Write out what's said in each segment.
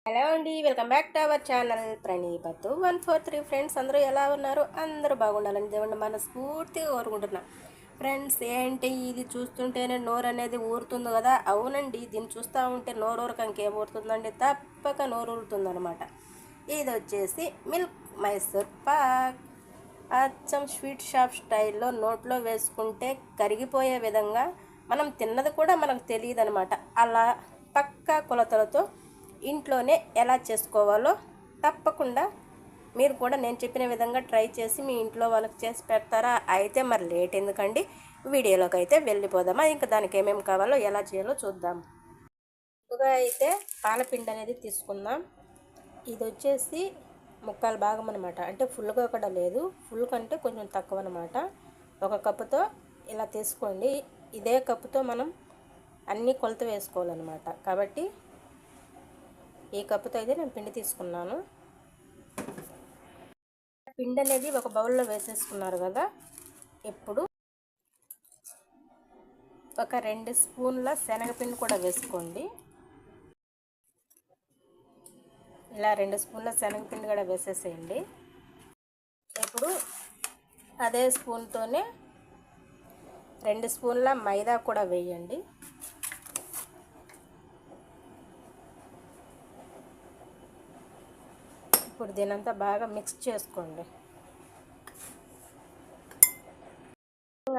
Hello అండి, welcome back to our channel ప్రణీపతు 143 friends. అందరూ ఎలా ఉన్నారు? అందరూ బాగుండాలని దేవుణ్ణి మనస్ఫూర్తిగా కోరుకుంటున్నా. ఫ్రెండ్స్, ఏంటి ఇది చూస్తుంటేనే నోరు అనేది ఊరుతుంది కదా? అవునండి, దీన్ని చూస్తూ ఉంటే నోరు ఊరకంకేం ఊరుతుందండి? తప్పక నోరు ఊరుతుందనమాట. ఇది వచ్చేసి మిల్క్ మైసూర్ పాక్. అచ్చం స్వీట్ షాప్ స్టైల్లో నోట్లో వేసుకుంటే కరిగిపోయే విధంగా మనం తిన్నది కూడా మనకు తెలియదు అనమాట. అలా పక్కా కొలతలతో ఇంట్లోనే ఎలా చేసుకోవాలో తప్పకుండా మీరు కూడా నేను చెప్పిన విధంగా ట్రై చేసి మీ ఇంట్లో వాళ్ళకి చేసి పెడతారా? అయితే మరి లేట్ ఎందుకండి, వీడియోలోకి అయితే వెళ్ళిపోదామా. ఇంకా దానికి ఏమేమి కావాలో ఎలా చేయాలో చూద్దాం. ముందుగా అయితే పాలపిండి అనేది తీసుకుందాం. ఇది వచ్చేసి ముక్కాలు భాగం అనమాట, అంటే ఫుల్గా కూడా లేదు, ఫుల్ కంటే కొంచెం తక్కువ అనమాట. ఒక కప్పుతో ఇలా తీసుకోండి. ఇదే కప్పుతో మనం అన్నీ కొలత వేసుకోవాలన్నమాట. కాబట్టి ఈ కప్పుతో అయితే నేను పిండి తీసుకున్నాను. పిండి అనేది ఒక బౌల్లో వేసేసుకున్నారు కదా. ఇప్పుడు ఒక 2 స్పూన్ల శనగపిండి కూడా వేసుకోండి. ఇలా 2 స్పూన్ల శనగపిండి కూడా వేసేసేయండి. ఇప్పుడు అదే స్పూన్తోనే 2 స్పూన్ల మైదా కూడా వేయండి. ఇప్పుడు దీనంతా బాగా మిక్స్ చేసుకోండి.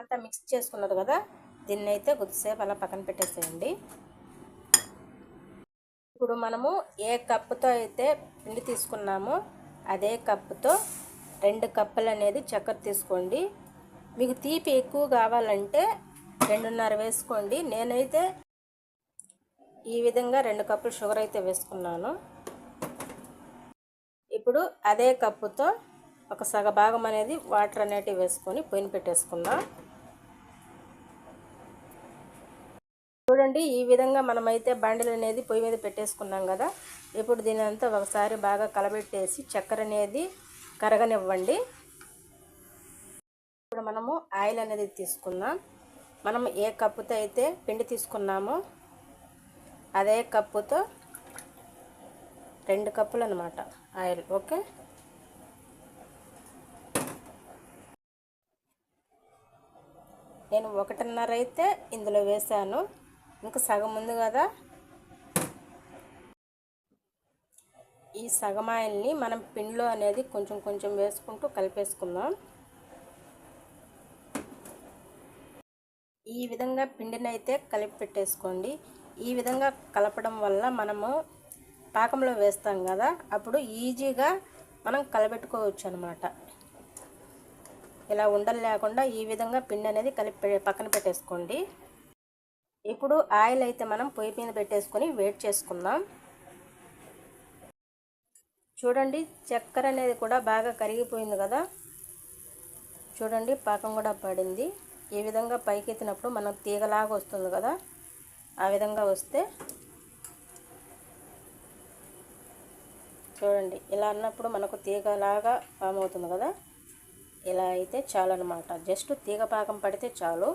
అంతా మిక్స్ చేసుకున్నారు కదా, దీన్ని అయితే కొద్దిసేపు అలా పక్కన పెట్టేసేయండి. ఇప్పుడు మనము ఏ కప్పుతో అయితే పిండి తీసుకున్నామో అదే కప్పుతో 2 కప్పులు అనేది చక్కెర తీసుకోండి. మీకు తీపి ఎక్కువ కావాలంటే 2.5 వేసుకోండి. నేనైతే ఈ విధంగా 2 కప్పులు షుగర్ అయితే వేసుకున్నాను. ఇప్పుడు అదే కప్పుతో ఒక సగ భాగం అనేది వాటర్ అనేటివి వేసుకొని పొయ్యిని పెట్టేసుకుందాం. చూడండి, ఈ విధంగా మనమైతే బండిలు అనేది పొయ్యి మీద పెట్టేసుకున్నాం కదా. ఇప్పుడు దీని అంతా ఒకసారి బాగా కలబెట్టేసి చక్కెర అనేది కరగనివ్వండి. ఇప్పుడు మనము ఆయిల్ అనేది తీసుకుందాం. మనం ఏ కప్పుతో అయితే పిండి తీసుకున్నామో అదే కప్పుతో 2 కప్పులు అనమాట ఆయిల్. ఓకే, నేను 1.5 అయితే ఇందులో వేసాను, ఇంకా సగం ఉంది కదా. ఈ సగం ఆయిల్ని మనం పిండిలో అనేది కొంచెం కొంచెం వేసుకుంటూ కలిపేసుకుందాం. ఈ విధంగా పిండిని అయితే కలిపి పెట్టేసుకోండి. ఈ విధంగా కలపడం వల్ల మనము పాకంలో వేస్తాం కదా, అప్పుడు ఈజీగా మనం కలబెట్టుకోవచ్చు అనమాట. ఇలా ఉండలు లేకుండా ఈ విధంగా పిండి అనేది కలిపి పక్కన పెట్టేసుకోండి. ఇప్పుడు ఆయిల్ అయితే మనం పొయ్యి మీద పెట్టేసుకొని వేడి చేసుకుందాం. చూడండి, చక్కెర అనేది కూడా బాగా కరిగిపోయింది కదా. చూడండి, పాకం కూడా పడింది. ఈ విధంగా పైకి ఎత్తినప్పుడు మనకు తీగలాగా వస్తుంది కదా, ఆ విధంగా వస్తే చూడండి, ఇలా అన్నప్పుడు మనకు తీగలాగా ఫామ్ అవుతుంది కదా. ఇలా అయితే చాలు అనమాట, జస్ట్ తీగ పాకం పడితే చాలు.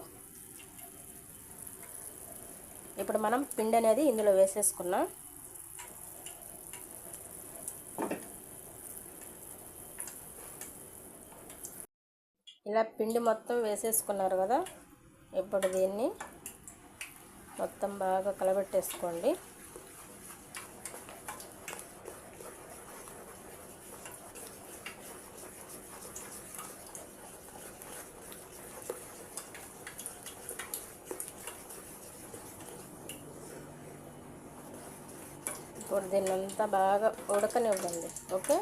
ఇప్పుడు మనం పిండి అనేది ఇందులో వేసేసుకున్నాం. ఇలా పిండి మొత్తం వేసేసుకున్నారు కదా. ఇప్పుడు దీన్ని మొత్తం బాగా కలబెట్టేసుకోండి. ఇప్పుడు దీన్నంతా బాగా ఉడకనివ్వండి. ఓకే,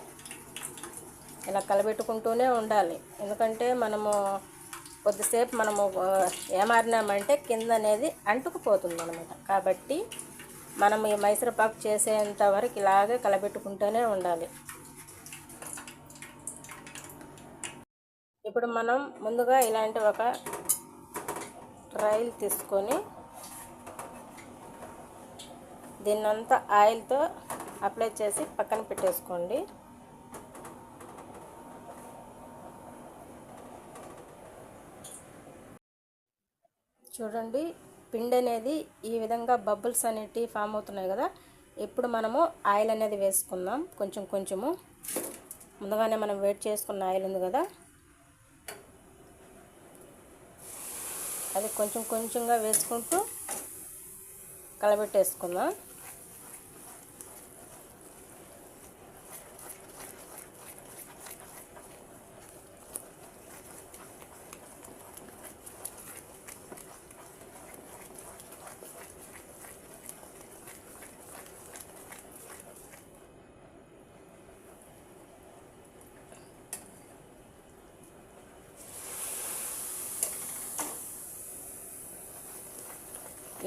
ఇలా కలబెట్టుకుంటూనే ఉండాలి, ఎందుకంటే మనము కొద్దిసేపు మనము ఏమారినామంటే కింద అనేది అంటుకుపోతుంది అనమాట. కాబట్టి మనం ఈ మైసూర్పాకు చేసేంత వరకు ఇలాగే కలబెట్టుకుంటూనే ఉండాలి. ఇప్పుడు మనం ముందుగా ఇలాంటి ఒక ట్రైల్ తీసుకొని దీన్నంతా ఆయిల్తో అప్లై చేసి పక్కన పెట్టేసుకోండి. చూడండి, పిండి అనేది ఈ విధంగా బబుల్స్ అనేటివి ఫామ్ అవుతున్నాయి కదా. ఇప్పుడు మనము ఆయిల్ అనేది వేసుకుందాం. కొంచెం కొంచెము ముందుగానే మనం వేడి చేసుకున్న ఆయిల్ ఉంది కదా, అది కొంచెం కొంచెంగా వేసుకుంటూ కలబెట్టేసుకుందాం.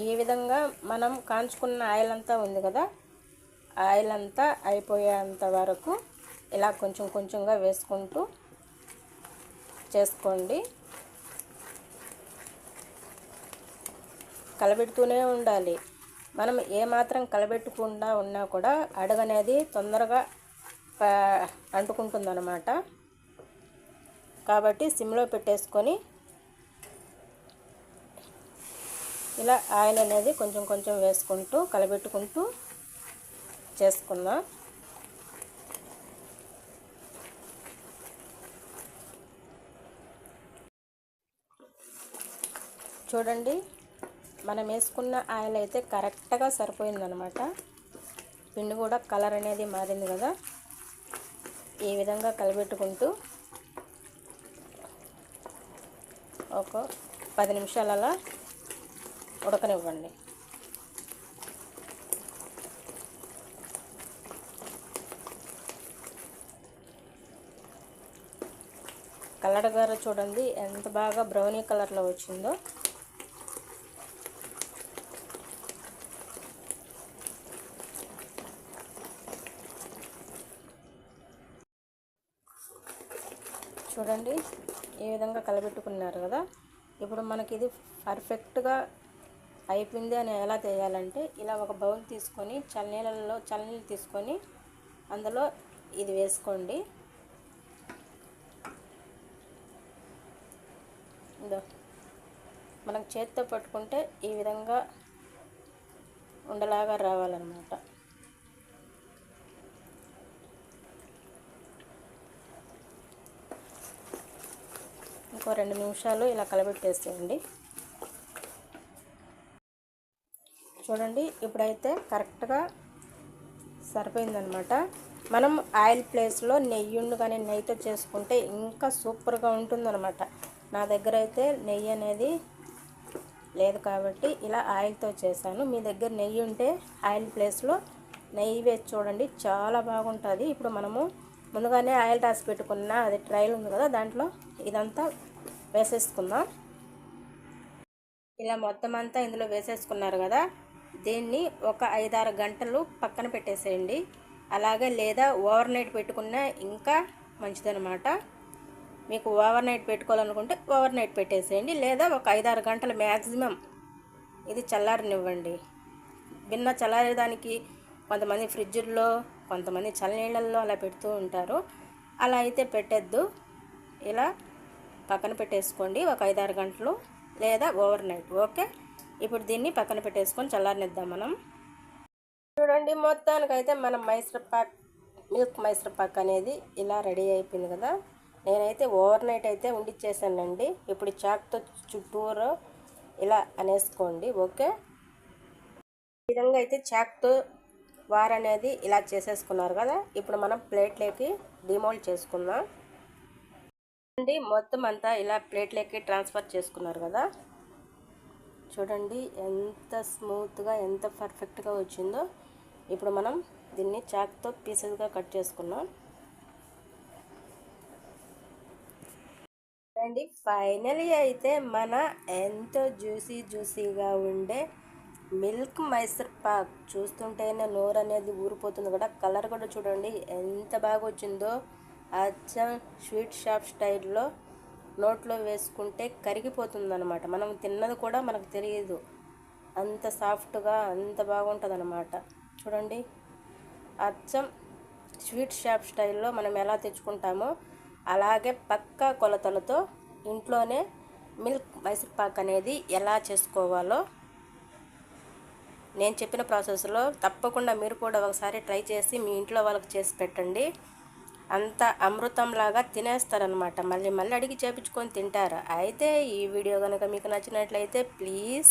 ఈ విధంగా మనం కాంచుకున్న ఆయిల్ అంతా ఉంది కదా, ఆయిల్ అంతా అయిపోయేంత వరకు ఇలా కొంచెం కొంచెంగా వేసుకుంటూ చేసుకోండి. కలబెడుతూనే ఉండాలి. మనం ఏమాత్రం కలబెట్టకుండా ఉన్నా కూడా అడుగనేది తొందరగా అంటుకుంటుందన్నమాట. కాబట్టి సిమ్లో పెట్టేసుకొని ఇలా ఆయిల్ అనేది కొంచెం కొంచెం వేసుకుంటూ కలబెట్టుకుంటూ చేసుకుందాం. చూడండి, మనం వేసుకున్న ఆయిల్ అయితే కరెక్ట్గా సరిపోయిందనమాట. పిండి కూడా కలర్ అనేది మారింది కదా. ఈ విధంగా కలబెట్టుకుంటూ ఒక 10 నిమిషాలు అలా ఉడకనివ్వండి. కలర్ గారు చూడండి ఎంత బాగా బ్రౌనీ కలర్లో వచ్చిందో. చూడండి ఈ విధంగా కలబెట్టుకున్నారు కదా. ఇప్పుడు మనకి ఇది పర్ఫెక్ట్గా అయిపోయింది అని ఎలా చేయాలంటే, ఇలా ఒక బౌల్ తీసుకొని చల్లనీళ్ళు తీసుకొని అందులో ఇది వేసుకోండి. మనం చేతితో పట్టుకుంటే ఈ విధంగా ఉండలాగా రావాలన్నమాట. ఇంకో 2 నిమిషాలు ఇలా కలబెట్టేసేయండి. చూడండి ఇప్పుడైతే కరెక్ట్గా సరిపోయిందనమాట. మనం ఆయిల్ ప్లేస్లో కానీ నెయ్యితో చేసుకుంటే ఇంకా సూపర్గా ఉంటుందన్నమాట. నా దగ్గర అయితే నెయ్యి అనేది లేదు కాబట్టి ఇలా ఆయిల్తో చేశాను. మీ దగ్గర నెయ్యి ఉంటే ఆయిల్ ప్లేస్లో నెయ్యి వేసి చూడండి, చాలా బాగుంటుంది. ఇప్పుడు మనము ముందుగానే ఆయిల్ రాసి పెట్టుకున్న అది ట్రైల్ ఉంది కదా, దాంట్లో ఇదంతా వేసేసుకుందాం. ఇలా మొత్తం అంతా ఇందులో వేసేసుకున్నారు కదా, దీన్ని ఒక 5-6 గంటలు పక్కన పెట్టేసేయండి. అలాగే లేదా ఓవర్ నైట్ పెట్టుకున్నా ఇంకా మంచిదన్నమాట. మీకు ఓవర్ నైట్ పెట్టుకోవాలనుకుంటే ఓవర్ నైట్ పెట్టేసేయండి, లేదా ఒక 5-6 గంటలు మ్యాక్సిమం ఇది చల్లారనివ్వండి. భిన్న చల్లారేదానికి కొంతమంది ఫ్రిడ్జ్లో, కొంతమంది చల్లనీళ్ళల్లో అలా పెడుతూ ఉంటారు. అలా అయితే పెట్టద్దు, ఇలా పక్కన పెట్టేసుకోండి ఒక 5-6 గంటలు లేదా ఓవర్ నైట్. ఓకే, ఇప్పుడు దీన్ని పక్కన పెట్టేసుకొని చల్లారనిద్దాం మనం. చూడండి మొత్తానికైతే మనం మిల్క్ మైసూర్ పాక్ అనేది ఇలా రెడీ అయిపోయింది కదా. నేనైతే ఓవర్ నైట్ అయితే ఉండిచ్చేసానండి. ఇప్పుడు చాక్తో చుట్టూరు ఇలా అనేసుకోండి. ఓకే, ఈ విధంగా అయితే చాక్తో వార్ అనేది ఇలా చేసేసుకున్నారు కదా. ఇప్పుడు మనం ప్లేట్లోకి డిమోల్డ్ చేసుకుందాం. మొత్తం అంతా ఇలా ప్లేట్లోకి ట్రాన్స్ఫర్ చేసుకున్నారు కదా. చూడండి ఎంత స్మూత్గా ఎంత పర్ఫెక్ట్గా వచ్చిందో. ఇప్పుడు మనం దీన్ని చాక్తో పీసెస్గా కట్ చేసుకున్నాం. చూడండి ఫైనలీ అయితే మన ఎంతో జ్యూసీగా ఉండే మిల్క్ మైసూర్ పాక్ చూస్తుంటేనే నోరు అనేది ఊరిపోతుంది కూడా. కలర్ కూడా చూడండి ఎంత బాగా వచ్చిందో. అచ్చం స్వీట్ షాప్ స్టైల్లో నోట్లో వేసుకుంటే కరిగిపోతుంది అనమాట. మనం తిన్నది కూడా మనకు తెలియదు, అంత సాఫ్ట్గా అంత బాగుంటుంది అనమాట. చూడండి అచ్చం స్వీట్ షాప్ స్టైల్లో మనం ఎలా తెచ్చుకుంటామో అలాగే పక్కా కొలతలతో ఇంట్లోనే మిల్క్ మైసూర్ పాక్ అనేది ఎలా చేసుకోవాలో నేను చెప్పిన ప్రాసెస్లో తప్పకుండా మీరు కూడా ఒకసారి ట్రై చేసి మీ ఇంట్లో వాళ్ళకి చేసి పెట్టండి. అంత అమృతంలాగా తినేస్తారనమాట. మళ్ళీ మళ్ళీ అడిగి చేపించుకొని తింటారు. అయితే ఈ వీడియో కనుక మీకు నచ్చినట్లయితే ప్లీజ్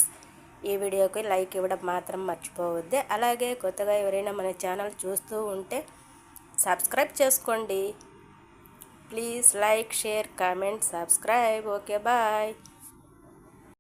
ఈ వీడియోకి లైక్ ఇవ్వడం మాత్రం మర్చిపోవద్దు. అలాగే కొత్తగా ఎవరైనా మన ఛానల్ చూస్తూ ఉంటే సబ్స్క్రైబ్ చేసుకోండి. Please like, share, comment, subscribe. Okay, bye.